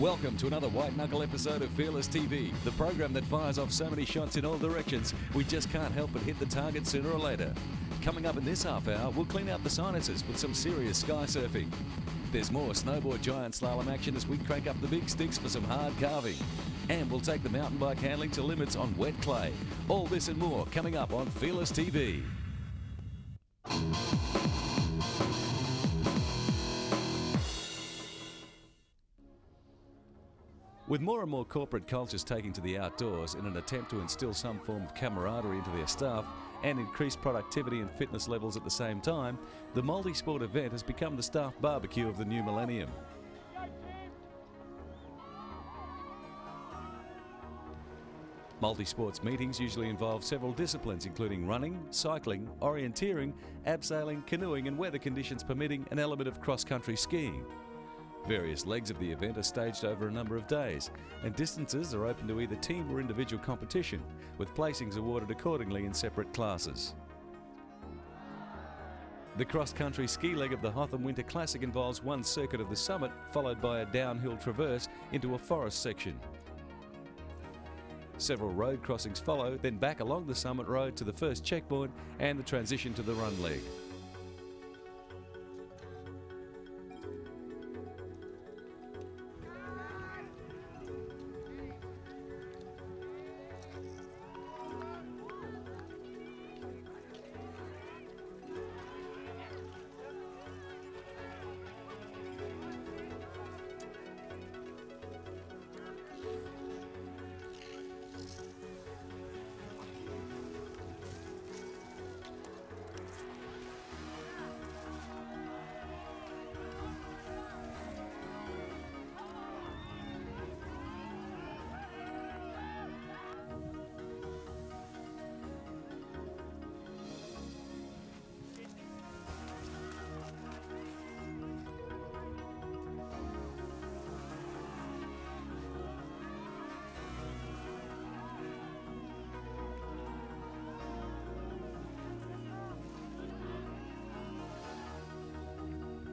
Welcome to another white knuckle episode of Fearless TV, the program that fires off so many shots in all directions, we just can't help but hit the target sooner or later. Coming up in this half hour, we'll clean out the sinuses with some serious sky surfing. There's more snowboard giant slalom action as we crank up the big sticks for some hard carving. And we'll take the mountain bike handling to limits on wet clay. All this and more coming up on Fearless TV. With more and more corporate cultures taking to the outdoors in an attempt to instill some form of camaraderie into their staff and increase productivity and fitness levels at the same time, the multi-sport event has become the staff barbecue of the new millennium. Multi-sports meetings usually involve several disciplines including running, cycling, orienteering, abseiling, canoeing and, weather conditions permitting, an element of cross-country skiing. Various legs of the event are staged over a number of days, and distances are open to either team or individual competition, with placings awarded accordingly in separate classes. The cross-country ski leg of the Hotham Winter Classic involves one circuit of the summit, followed by a downhill traverse into a forest section. Several road crossings follow, then back along the summit road to the first checkpoint and the transition to the run leg.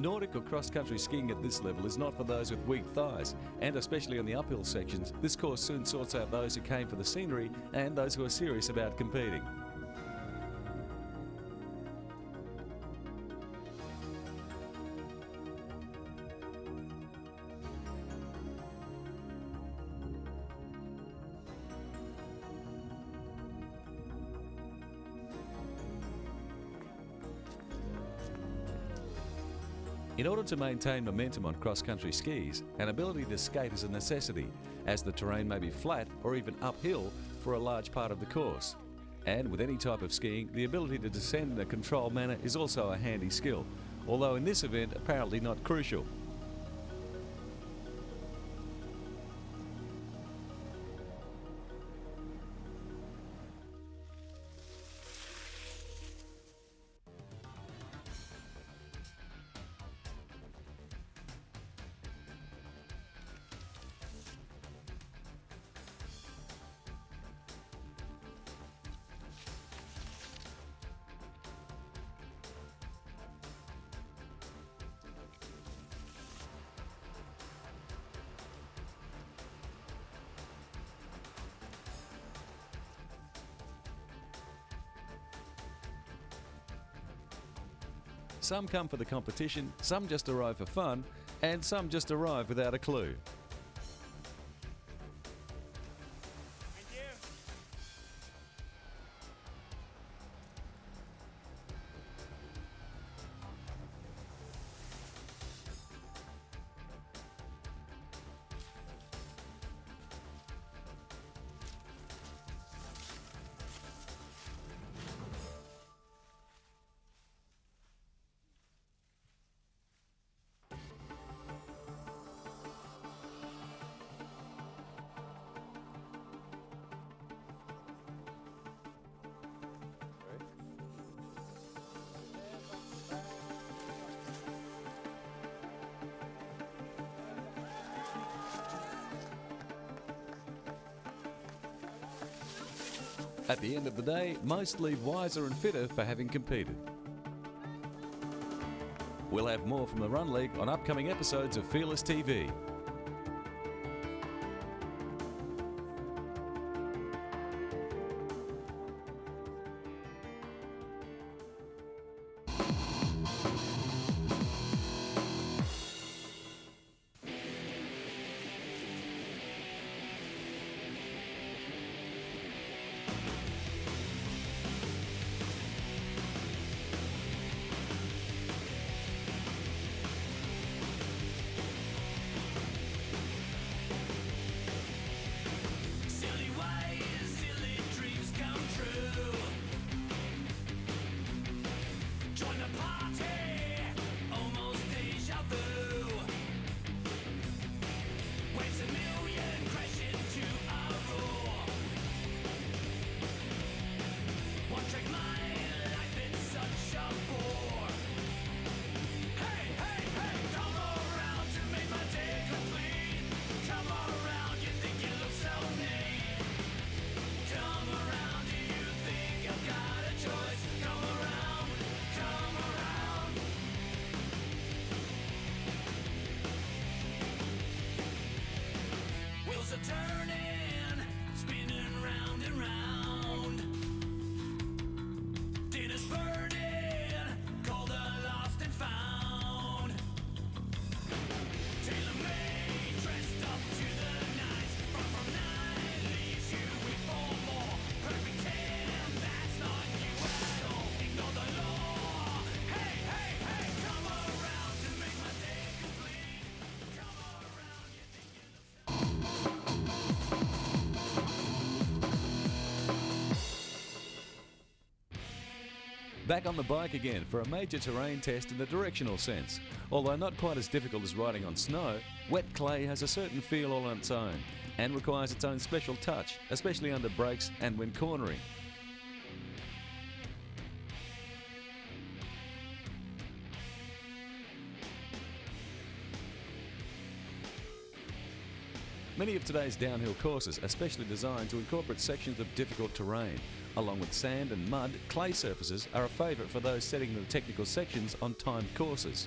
Nordic or cross-country skiing at this level is not for those with weak thighs, and especially on the uphill sections, this course soon sorts out those who came for the scenery and those who are serious about competing. In order to maintain momentum on cross-country skis, an ability to skate is a necessity, as the terrain may be flat or even uphill for a large part of the course. And with any type of skiing, the ability to descend in a controlled manner is also a handy skill, although in this event apparently not crucial. Some come for the competition, some just arrive for fun, and some just arrive without a clue. At the end of the day, most leave wiser and fitter for having competed. We'll have more from the run leg on upcoming episodes of Fearless TV. Back on the bike again for a major terrain test in the directional sense. Although not quite as difficult as riding on snow, wet clay has a certain feel all on its own and requires its own special touch, especially under brakes and when cornering. Many of today's downhill courses are specially designed to incorporate sections of difficult terrain. Along with sand and mud, clay surfaces are a favourite for those setting the technical sections on timed courses.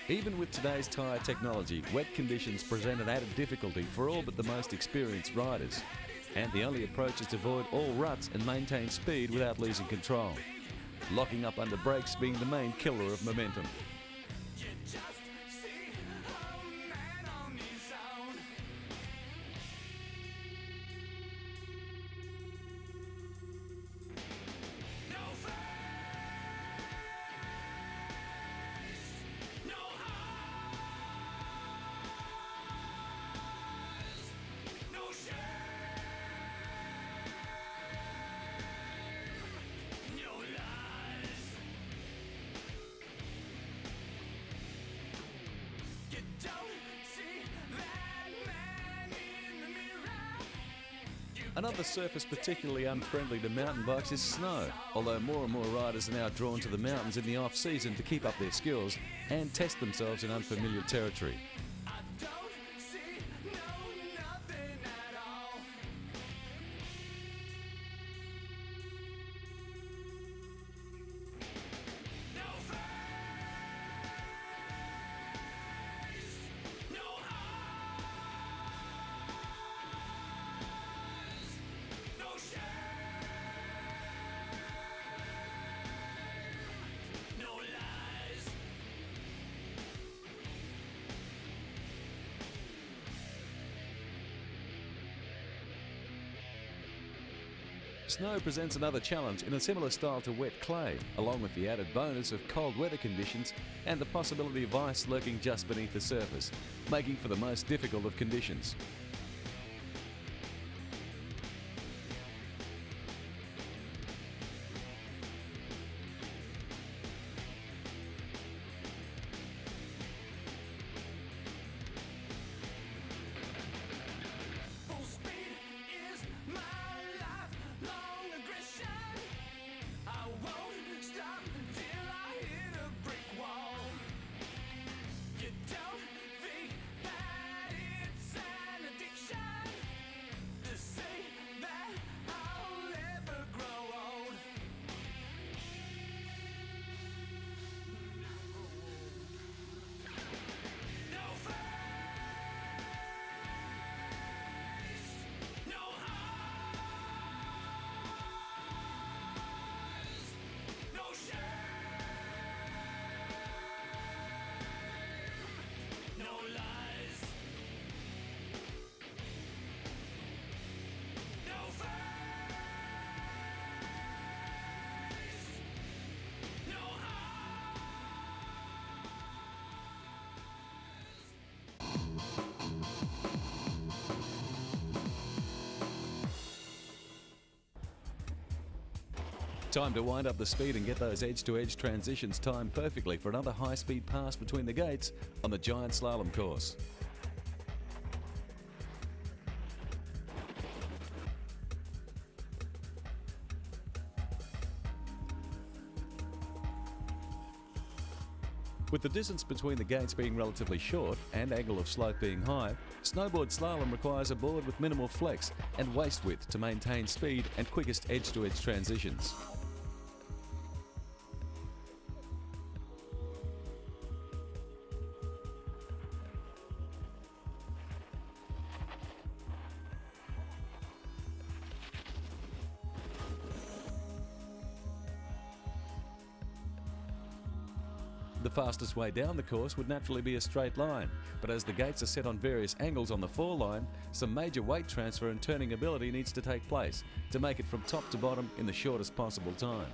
Even with today's tyre technology, wet conditions present an added difficulty for all but the most experienced riders. And the only approach is to avoid all ruts and maintain speed without losing control. Locking up under brakes being the main killer of momentum. Another surface particularly unfriendly to mountain bikes is snow, although more and more riders are now drawn to the mountains in the off-season to keep up their skills and test themselves in unfamiliar territory. Snow presents another challenge in a similar style to wet clay, along with the added bonus of cold weather conditions and the possibility of ice lurking just beneath the surface, making for the most difficult of conditions. Time to wind up the speed and get those edge-to-edge transitions timed perfectly for another high-speed pass between the gates on the Giant Slalom course. With the distance between the gates being relatively short and angle of slope being high, snowboard slalom requires a board with minimal flex and waist width to maintain speed and quickest edge-to-edge transitions. The fastest way down the course would naturally be a straight line, but as the gates are set on various angles on the foreline, some major weight transfer and turning ability needs to take place to make it from top to bottom in the shortest possible time.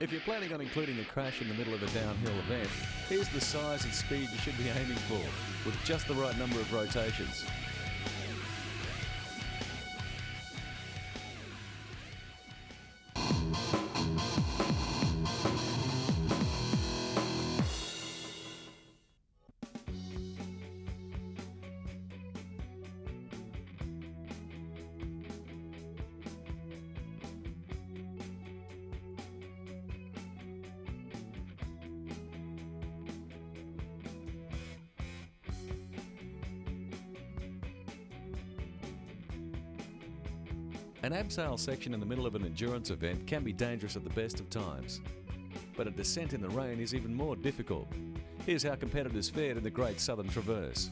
If you're planning on including a crash in the middle of a downhill event, here's the size and speed you should be aiming for, with just the right number of rotations. An abseil section in the middle of an endurance event can be dangerous at the best of times, but a descent in the rain is even more difficult. Here's how competitors fared in the Great Southern Traverse.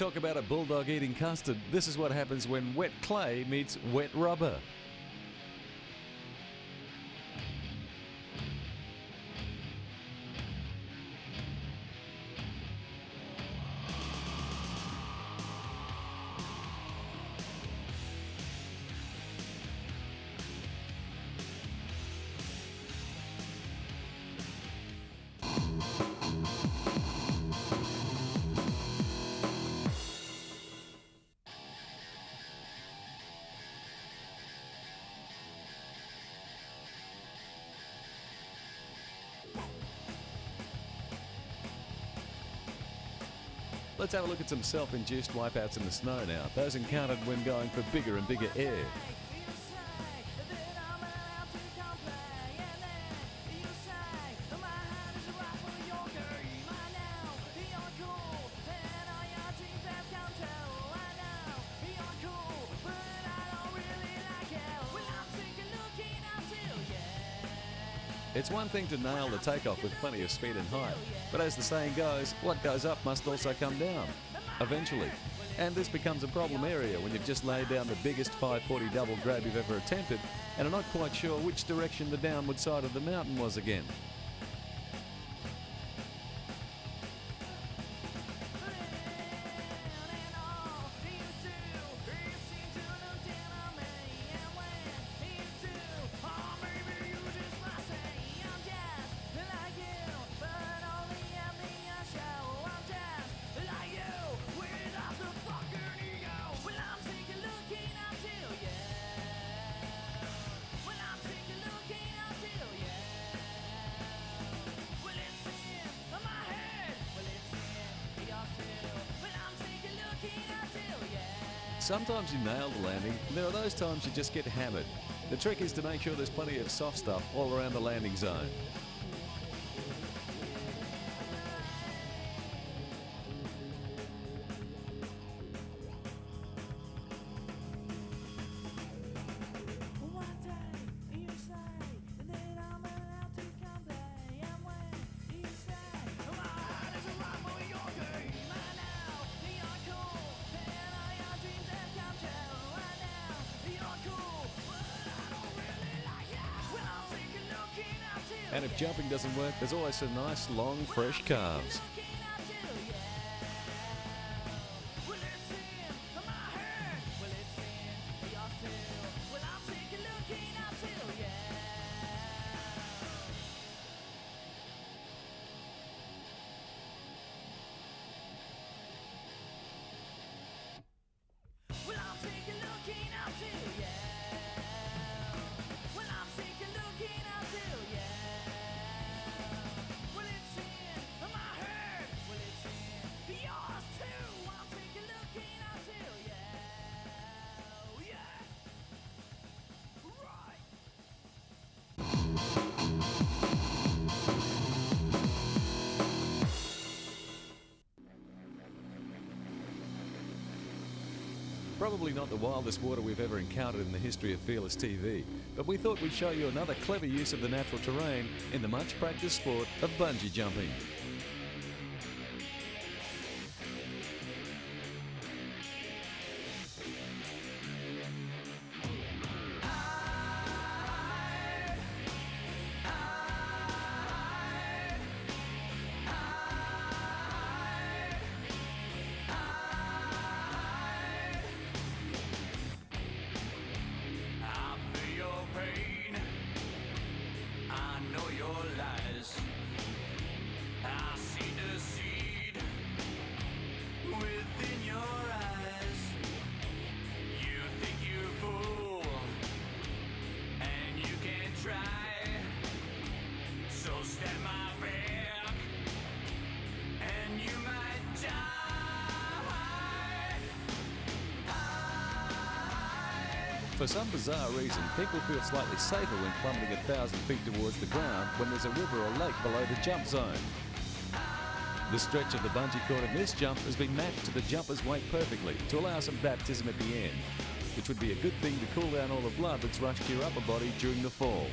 Talk about a bulldog eating custard. This is what happens when wet clay meets wet rubber. Let's have a look at some self-induced wipeouts in the snow now. Those encountered when going for bigger and bigger air. It's one thing to nail the takeoff with plenty of speed and height, but as the saying goes, what goes up must also come down, eventually. And this becomes a problem area when you've just laid down the biggest 540 double grab you've ever attempted and are not quite sure which direction the downward side of the mountain was again. Sometimes you nail the landing, and there are those times you just get hammered. The trick is to make sure there's plenty of soft stuff all around the landing zone. And if jumping doesn't work, there's always some nice, long, fresh calves. Probably not the wildest water we've ever encountered in the history of Fearless TV, but we thought we'd show you another clever use of the natural terrain in the much practiced sport of bungee jumping. For some bizarre reason, people feel slightly safer when plummeting 1,000 feet towards the ground when there's a river or lake below the jump zone. The stretch of the bungee cord in this jump has been matched to the jumper's weight perfectly to allow some baptism at the end, which would be a good thing to cool down all the blood that's rushed to your upper body during the fall.